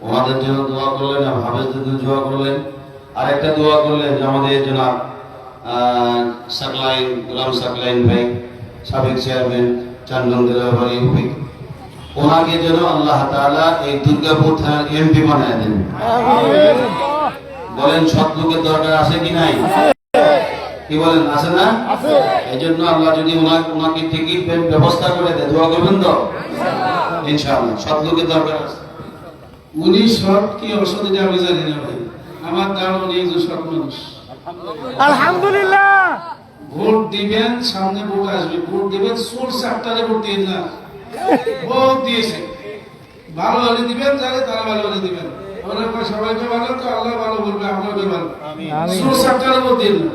ওনাদের জন্য দোয়া করলেন, হাফেজদের জন্য দোয়া করলেন, আর একটা দোয়া করলেন যে আমাদের জনাব সাকলাইন গোলাম সাকলাইন ভাই, সাবেক চেয়ারম্যান 4 নং দিলাবাড়ি ইউপি, ওনাকে যেন আল্লাহ তাআলা এই দুর্গাপুর থানার এমপি বানায় দেন। বলেন সৎ লোকের দরকার আছে কি নাই? কি বলেন, আছে না? এই জন্য আল্লাহ যদি ওনাকে টিকিট ব্যবস্থা করে দেয়, দোয়া করবেন তো ইনশাআল্লাহ। সৎ লোকের দরকার আছে। উনি সৎ কি অসৎ এটা আমি জানি না ভাই, আমার ধারণা উনি একজন সৎ মানুষ। আলহামদুলিল্লাহ। ভোট দিবেন, সামনে ভোট আসবে, ভোট দিবেন, সোর চারটারে ভোট দিন না, ভোট দিয়েছে ভালো হলে দিবেন, যারা তারা ভালো হলে দিবেন। আমরা সবাইকে ভালো তো আল্লাহ ভালো বলবে, আপনাকে ভালো। সোর চারটারে ভোট দিন না।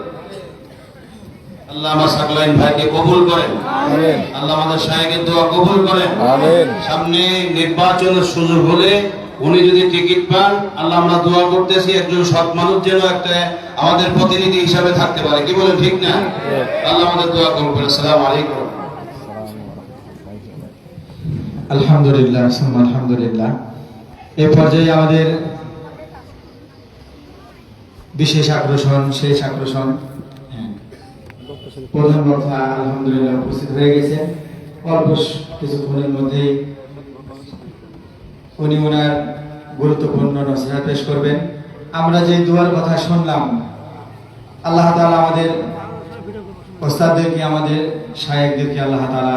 আল্লাহ আমার সাকলাইন ভাইকে কবুল করেন, আল্লাহ আমাদের শায়েখের দোয়া কবুল করেন। সামনে নির্বাচনের সুযোগ হলে উনি যদি টিকিট পান, আল্লাহ আমরা দোয়া করতেছি একজন সৎ মানুষ যেন একটা আমাদের প্রতিনিধি হিসাবে থাকতে পারে। কি বলেন, ঠিক না? আল্লাহ আমাদের দোয়া কবুল করেন। আসসালামু আলাইকুম। আলহামদুলিল্লাহ, আলহামদুলিল্লাহ। এই পর্যায়ে আমাদের বিশেষ আকর্ষণ, শেষ আকর্ষণ প্রধান বক্তা আলহামদুলিল্লাহ উপস্থিত হয়ে গেছেন। অল্প কিছুক্ষণের মধ্যেই উনি ওনার গুরুত্বপূর্ণ নসিহত পেশ করবেন। আমরা যে দুয়ার কথা শুনলাম, আল্লাহ তাআলা আমাদের ওস্তাদদেরকে, আমাদের শায়েখদেরকে আল্লাহ তাআলা